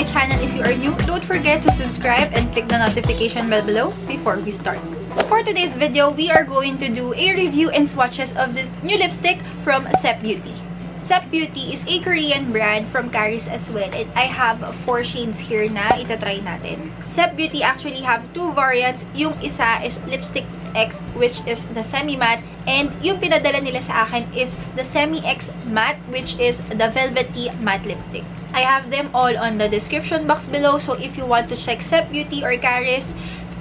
channel if you are new. Don't forget to subscribe and click the notification bell below before we start. For today's video, we are going to do a review and swatches of this new lipstick from SEP Beauty. SEP Beauty is a Korean brand from Charis as well, and I have 4 shades here na itatry natin. SEP Beauty actually have 2 variants. Yung isa is Lipstick X, which is the semi-matte, and yung pinadala nila sa akin is the Semi-X Matte, which is the velvety matte lipstick. I have them all on the description box below, so if you want to check SEP Beauty or Charis,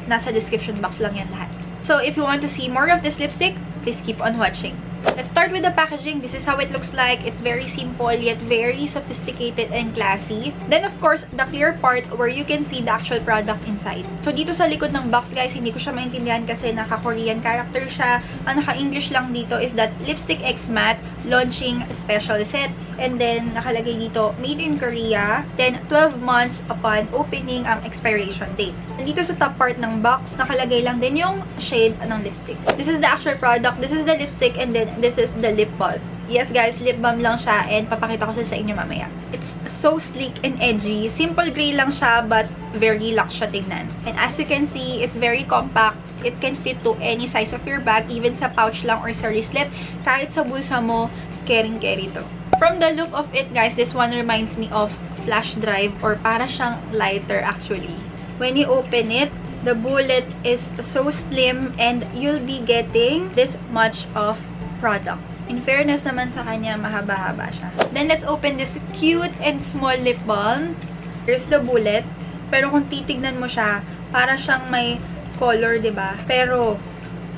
nasa description box lang yan lahat. So if you want to see more of this lipstick, please keep on watching. Let's start with the packaging. This is how it looks like. It's very simple yet very sophisticated and classy. Then of course, the clear part where you can see the actual product inside. So dito sa likod ng box guys, hindi ko siya maintindihan kasi naka-Korean character siya. Ang naka-English lang dito is that Lipstick X Matte Launching Special Set. And then nakalagay dito, Made in Korea. Then 12 months upon opening ang expiration date. And dito sa top part ng box, nakalagay lang din yung shade ng lipstick. This is the actual product. This is the lipstick and then this is the lip balm. Yes guys, lip balm lang siya and papakita ko sa inyo mamaya. It's so sleek and edgy. Simple gray lang siya but very luxe siya tignan. And as you can see, it's very compact. It can fit to any size of your bag, even sa pouch lang or sa wristlet. Kahit sa bulsa mo, carry to. From the look of it guys, this one reminds me of flash drive or para siyang lighter actually. When you open it, the bullet is so slim and you'll be getting this much of product. In fairness naman sa kanya, mahaba-haba siya. Then, let's open this cute and small lip balm. Here's the bullet. Pero kung titignan mo siya, para siyang may color, diba? Pero,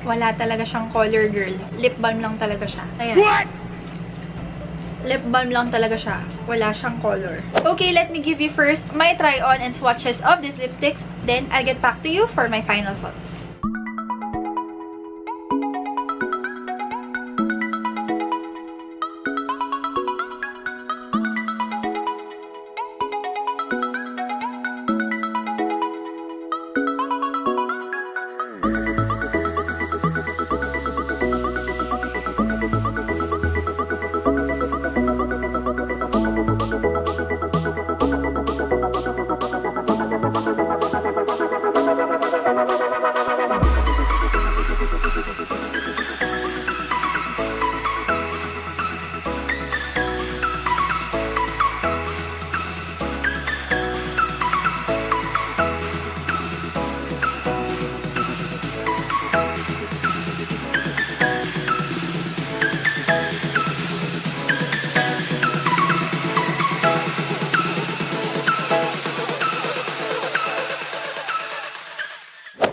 wala talaga siyang color, girl. Lip balm lang talaga siya. Ayan. What? Lip balm lang talaga siya. Wala siyang color. Okay, let me give you first my try-on and swatches of these lipsticks. Then, I'll get back to you for my final thoughts.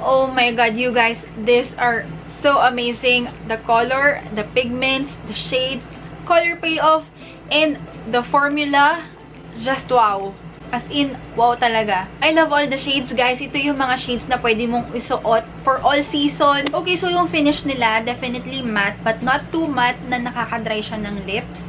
Oh my god, you guys, these are so amazing. The color, the pigments, the shades, color payoff, and the formula, just wow. As in, wow talaga. I love all the shades, guys. Ito yung mga shades na pwede mong isuot for all season. Okay, so yung finish nila, definitely matte, but not too matte na nakaka-dry siya ng lips.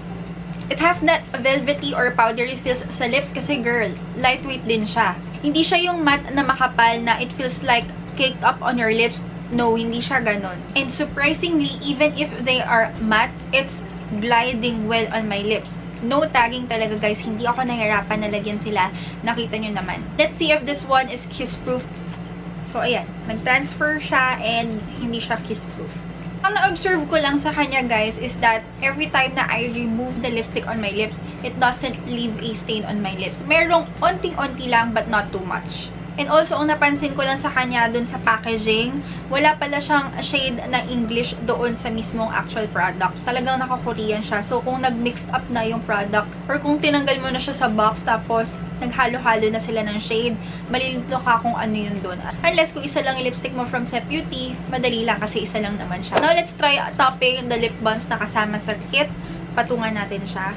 It has that velvety or powdery feels sa lips kasi, girl, lightweight din siya. Hindi siya yung matte na makapal na it feels like caked up on your lips. No, hindi siya ganon. And surprisingly, even if they are matte, it's gliding well on my lips. No tagging talaga guys. Hindi ako nahirapan na lagyan sila. Nakita nyo naman. Let's see if this one is kiss-proof. So, ayan. Nag-transfer siya and hindi siya kiss-proof. Ang na-observe ko lang sa kanya guys is that every time na I remove the lipstick on my lips, it doesn't leave a stain on my lips. Merong onting-onti lang but not too much. And also, ang napansin ko lang sa kanya dun sa packaging, wala pala siyang shade na English doon sa mismong actual product. Talagang naka-Korean siya. So, kung nag-mixed up na yung product, or kung tinanggal mo na siya sa box, tapos naghalo-halo na sila ng shade, malilito ka kung ano yun dun. Unless kung isa lang yung lipstick mo from SEP Beauty, madali lang kasi isa lang naman siya. Now, let's try topping the lip balms na kasama sa kit. Patungan natin siya.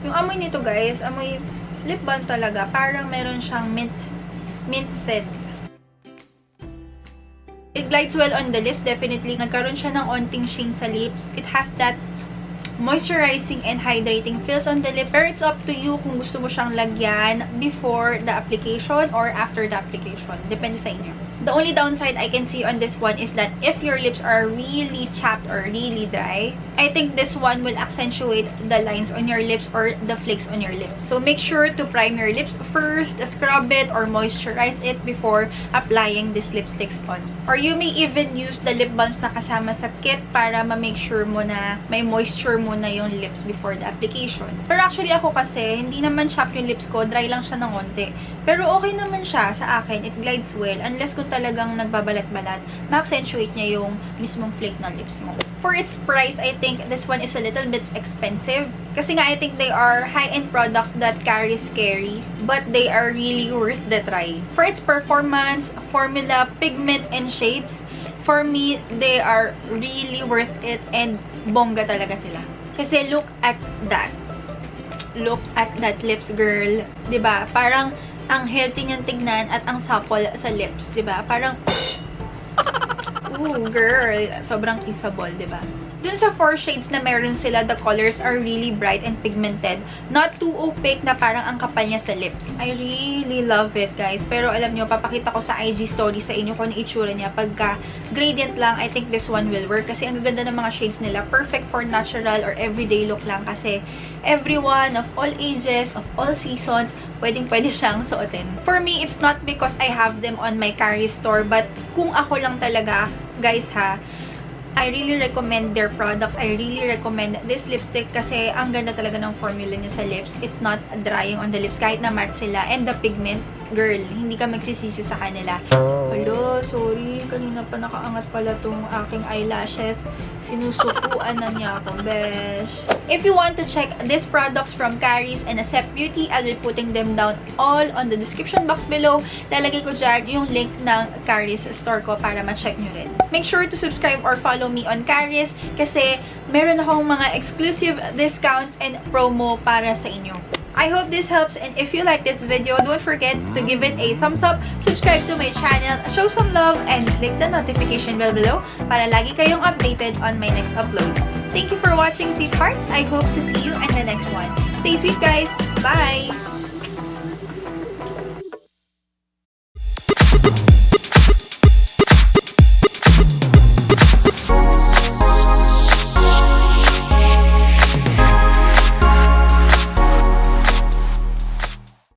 Yung amoy nito guys, amoy lip balm talaga. Parang meron siyang mint scent. It glides well on the lips, definitely. Nagkaroon siya ng onting sheen sa lips. It has that moisturizing and hydrating feels on the lips. Pero it's up to you kung gusto mo siyang lagyan before the application or after the application. Depende sa inyo. The only downside I can see on this one is that if your lips are really chapped or really dry, I think this one will accentuate the lines on your lips or the flakes on your lips. So make sure to prime your lips first, scrub it or moisturize it before applying these lipsticks on. Or you may even use the lip balms na kasama sa kit para ma-make sure mo na may moisture muna yung lips before the application. Pero actually ako kasi, hindi naman chapped yung lips ko, dry lang siya ng konti. Pero okay naman siya sa akin, it glides well unless kung talagang nagbabalat-balat, ma-accentuate niya yung mismong flake ng lips mo. For its price, I think this one is a little bit expensive. Kasi nga, I think they are high-end products that Charis carry, but they are really worth the try. For its performance, formula, pigment, and shades, for me, they are really worth it and bongga talaga sila. Kasi look at that. Look at that lips, girl. 'Di ba? Parang ang healthy niyang tignan at ang supple sa lips, 'di ba? Parang ooh, girl, sobrang kissable, 'di ba? Dun sa 4 shades na meron sila, the colors are really bright and pigmented. Not too opaque na parang ang kapal niya sa lips. I really love it, guys. Pero alam nyo, papakita ko sa IG story sa inyo kung ano itsura niya. Pagka gradient lang, I think this one will work. Kasi ang gaganda ng mga shades nila. Perfect for natural or everyday look lang. Kasi everyone of all ages, of all seasons, pwedeng-pwede siyang suotin. For me, it's not because I have them on my Charis store, but kung ako lang talaga, guys ha, I really recommend their products. I really recommend this lipstick kasi ang ganda talaga ng formula niya sa lips. It's not drying on the lips kahit na matte sila. And the pigment, girl, hindi ka magsisisi sa kanila. Hello, sorry. Kanina pa nakaangat pala tong aking eyelashes. Sinusukuan na niya ako, besh. If you want to check these products from Charis and SEP Beauty, I'll be putting them down all on the description box below. Lalagay ko dyan yung link ng Charis store ko para ma-check nyo rin. Make sure to subscribe or follow me on Charis kasi meron akong mga exclusive discounts and promo para sa inyo. I hope this helps, and if you like this video, don't forget to give it a thumbs up, subscribe to my channel, show some love, and click the notification bell below para lagi kayong updated on my next upload. Thank you for watching, sweethearts. I hope to see you in the next one. Stay sweet, guys. Bye!